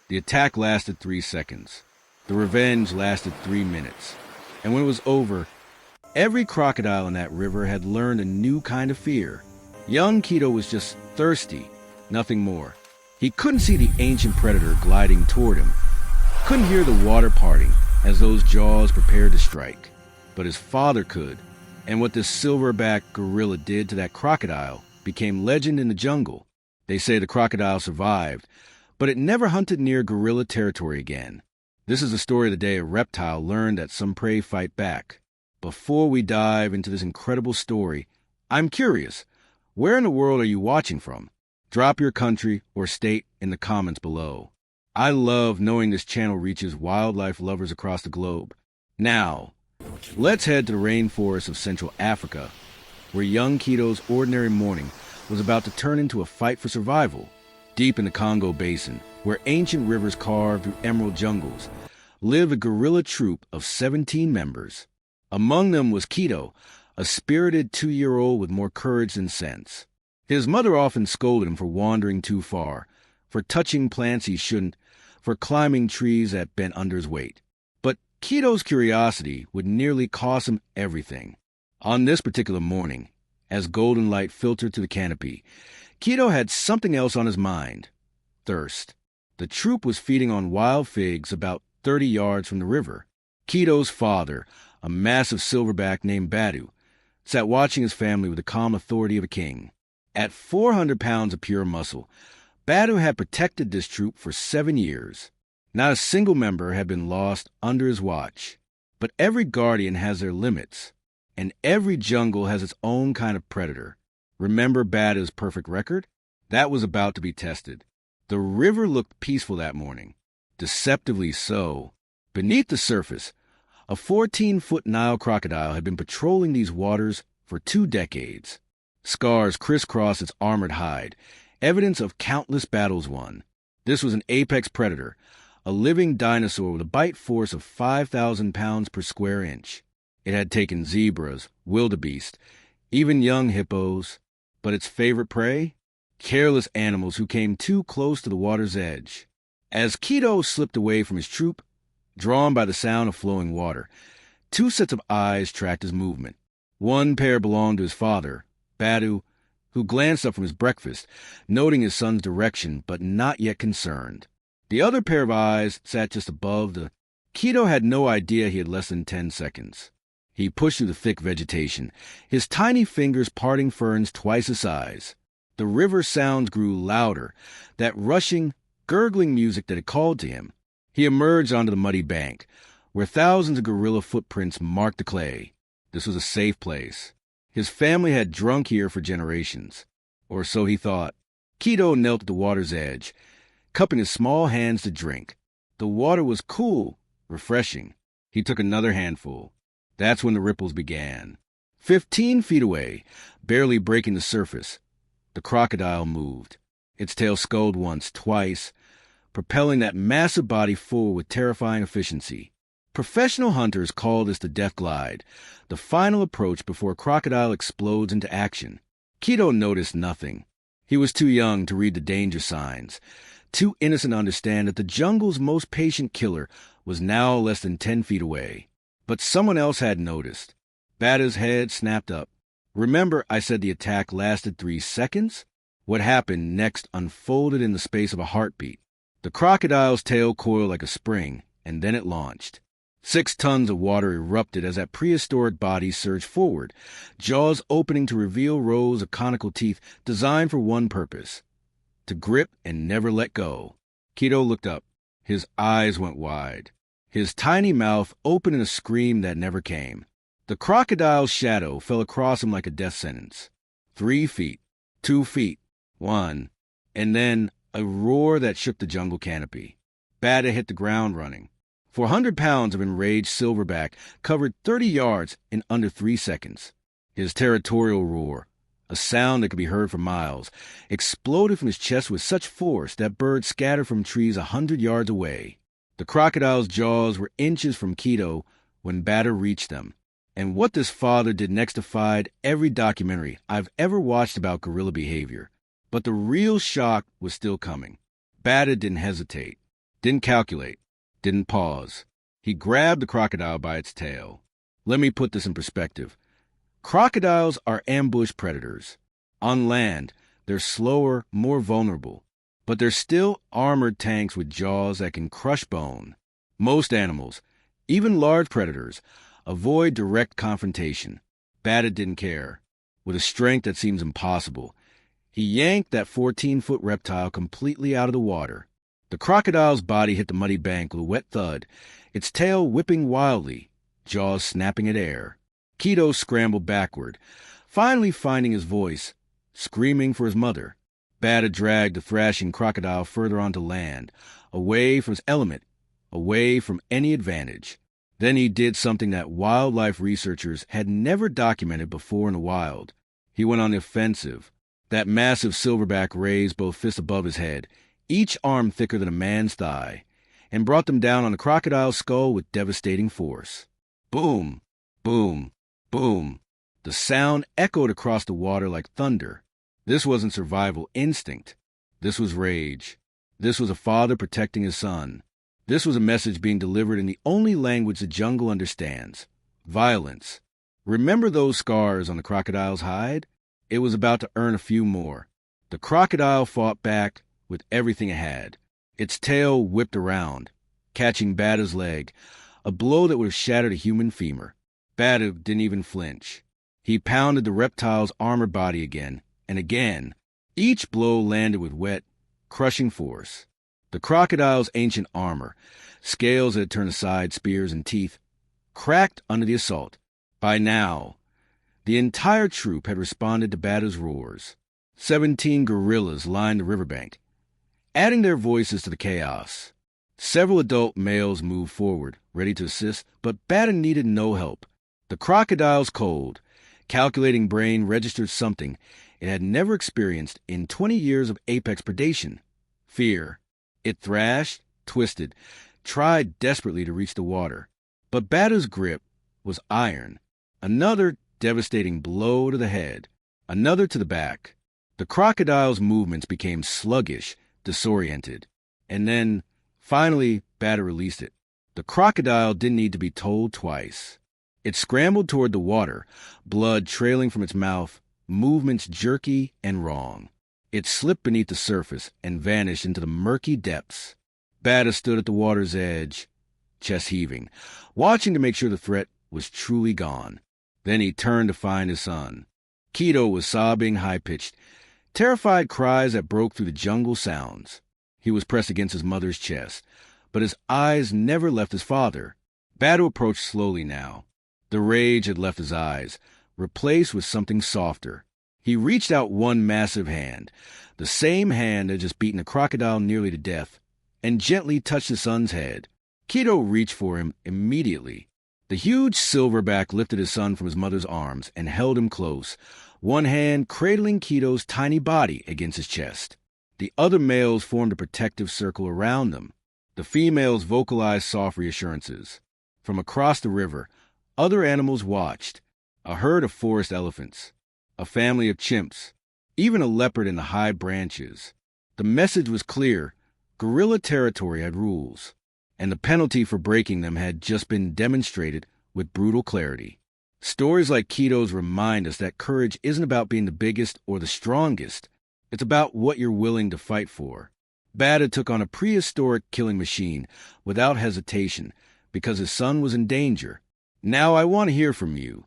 The attack lasted 3 seconds. The revenge lasted 3 minutes. And when it was over, every crocodile in that river had learned a new kind of fear. Young Kito was just thirsty, nothing more. He couldn't see the ancient predator gliding toward him, couldn't hear the water parting as those jaws prepared to strike. But his father could, and what this silverback gorilla did to that crocodile became legend in the jungle. They say the crocodile survived, but it never hunted near gorilla territory again. This is the story of the day a reptile learned that some prey fight back. Before we dive into this incredible story, I'm curious, where in the world are you watching from? Drop your country or state in the comments below. I love knowing this channel reaches wildlife lovers across the globe. Now, let's head to the rainforests of Central Africa, where young Kito's ordinary morning was about to turn into a fight for survival. Deep in the Congo Basin, where ancient rivers carved through emerald jungles, lived a gorilla troop of 17 members. Among them was Kito, a spirited 2-year-old with more courage than sense. His mother often scolded him for wandering too far, for touching plants he shouldn't, for climbing trees that bent under his weight. But Kito's curiosity would nearly cost him everything. On this particular morning, as golden light filtered through the canopy, Kito had something else on his mind: thirst. The troop was feeding on wild figs about 30 yards from the river. Kito's father, a massive silverback named Batu, sat watching his family with the calm authority of a king. At 400 pounds of pure muscle, Batu had protected this troop for 7 years. Not a single member had been lost under his watch. But every guardian has their limits, and every jungle has its own kind of predator. Remember Batu's perfect record? That was about to be tested. The river looked peaceful that morning, deceptively so. Beneath the surface, a 14-foot Nile crocodile had been patrolling these waters for 2 decades. Scars crisscrossed its armored hide, evidence of countless battles won. This was an apex predator, a living dinosaur with a bite force of 5,000 pounds per square inch. It had taken zebras, wildebeest, even young hippos. But its favorite prey? Careless animals who came too close to the water's edge. As Kito slipped away from his troop, drawn by the sound of flowing water, 2 sets of eyes tracked his movement. One pair belonged to his father, Batu, who glanced up from his breakfast, noting his son's direction but not yet concerned. The other pair of eyes sat just above the... Kito had no idea he had less than 10 seconds. He pushed through the thick vegetation, his tiny fingers parting ferns twice his size. The river sounds grew louder, that rushing, gurgling music that had called to him. He emerged onto the muddy bank, where thousands of gorilla footprints marked the clay. This was a safe place. His family had drunk here for generations, or so he thought. Kito knelt at the water's edge, cupping his small hands to drink. The water was cool, refreshing. He took another handful. That's when the ripples began. 15 feet away, barely breaking the surface, the crocodile moved. Its tail sculled once, twice, propelling that massive body forward with terrifying efficiency. Professional hunters call this the death glide, the final approach before a crocodile explodes into action. Kito noticed nothing. He was too young to read the danger signs, too innocent to understand that the jungle's most patient killer was now less than 10 feet away. But someone else had noticed. Batu's head snapped up. Remember I said the attack lasted 3 seconds? What happened next unfolded in the space of a heartbeat. The crocodile's tail coiled like a spring, and then it launched. 6 tons of water erupted as that prehistoric body surged forward, jaws opening to reveal rows of conical teeth designed for one purpose: to grip and never let go. Kito looked up. His eyes went wide. His tiny mouth opened in a scream that never came. The crocodile's shadow fell across him like a death sentence. 3 feet, 2 feet, 1, and then a roar that shook the jungle canopy. Batu hit the ground running. 400 pounds of enraged silverback covered 30 yards in under 3 seconds. His territorial roar, a sound that could be heard for miles, exploded from his chest with such force that birds scattered from trees 100 yards away. The crocodile's jaws were inches from Kito when Batu reached them. And what this father did next defied every documentary I've ever watched about gorilla behavior. But the real shock was still coming. Batu didn't hesitate. Didn't calculate. Didn't pause. He grabbed the crocodile by its tail. Let me put this in perspective. Crocodiles are ambush predators. On land, they're slower, more vulnerable. But they're still armored tanks with jaws that can crush bone. Most animals, even large predators, avoid direct confrontation. Batu didn't care. With a strength that seems impossible, he yanked that 14-foot reptile completely out of the water. The crocodile's body hit the muddy bank with a wet thud, its tail whipping wildly, jaws snapping at air. Kito scrambled backward, finally finding his voice, screaming for his mother. Batu dragged the thrashing crocodile further onto land, away from his element, away from any advantage. Then he did something that wildlife researchers had never documented before in the wild. He went on the offensive. That massive silverback raised both fists above his head, each arm thicker than a man's thigh, and brought them down on the crocodile's skull with devastating force. Boom! Boom! Boom! The sound echoed across the water like thunder. This wasn't survival instinct. This was rage. This was a father protecting his son. This was a message being delivered in the only language the jungle understands: violence. Remember those scars on the crocodile's hide? It was about to earn a few more. The crocodile fought back with everything it had. Its tail whipped around, catching Batu's leg, a blow that would have shattered a human femur. Batu didn't even flinch. He pounded the reptile's armored body again and again. Each blow landed with wet, crushing force. The crocodile's ancient armor, scales that had turned aside, spears and teeth, cracked under the assault. By now, the entire troop had responded to Batu's roars. 17 gorillas lined the riverbank, adding their voices to the chaos. Several adult males moved forward, ready to assist, but Batu needed no help. The crocodile's cold, calculating brain registered something it had never experienced in 20 years of apex predation: fear. It thrashed, twisted, tried desperately to reach the water. But Batu's grip was iron. Another devastating blow to the head, another to the back. The crocodile's movements became sluggish, disoriented. And then, finally, Batu released it. The crocodile didn't need to be told twice. It scrambled toward the water, blood trailing from its mouth, movements jerky and wrong. It slipped beneath the surface and vanished into the murky depths. Batu stood at the water's edge, chest heaving, watching to make sure the threat was truly gone. Then he turned to find his son. Kito was sobbing high-pitched, terrified cries that broke through the jungle sounds. He was pressed against his mother's chest, but his eyes never left his father. Batu approached slowly now. The rage had left his eyes, replaced with something softer. He reached out one massive hand, the same hand that had just beaten a crocodile nearly to death, and gently touched his son's head. Kito reached for him immediately. The huge silverback lifted his son from his mother's arms and held him close, one hand cradling Kito's tiny body against his chest. The other males formed a protective circle around them. The females vocalized soft reassurances. From across the river, other animals watched: a herd of forest elephants, a family of chimps, even a leopard in the high branches. The message was clear: gorilla territory had rules, and the penalty for breaking them had just been demonstrated with brutal clarity. Stories like Kito's remind us that courage isn't about being the biggest or the strongest. It's about what you're willing to fight for. Batu took on a prehistoric killing machine without hesitation because his son was in danger. Now I want to hear from you.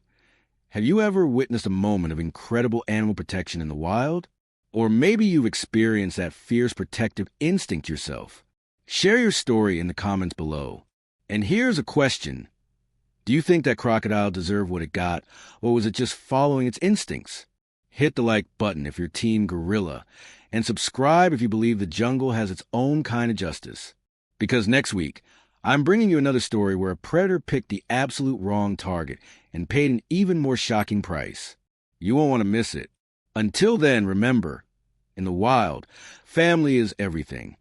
Have you ever witnessed a moment of incredible animal protection in the wild? Or maybe you've experienced that fierce protective instinct yourself. Share your story in the comments below. And here's a question. Do you think that crocodile deserved what it got, or was it just following its instincts? Hit the like button if you're Team Gorilla, and subscribe if you believe the jungle has its own kind of justice. Because next week, I'm bringing you another story where a predator picked the absolute wrong target and paid an even more shocking price. You won't want to miss it. Until then, remember, in the wild, family is everything.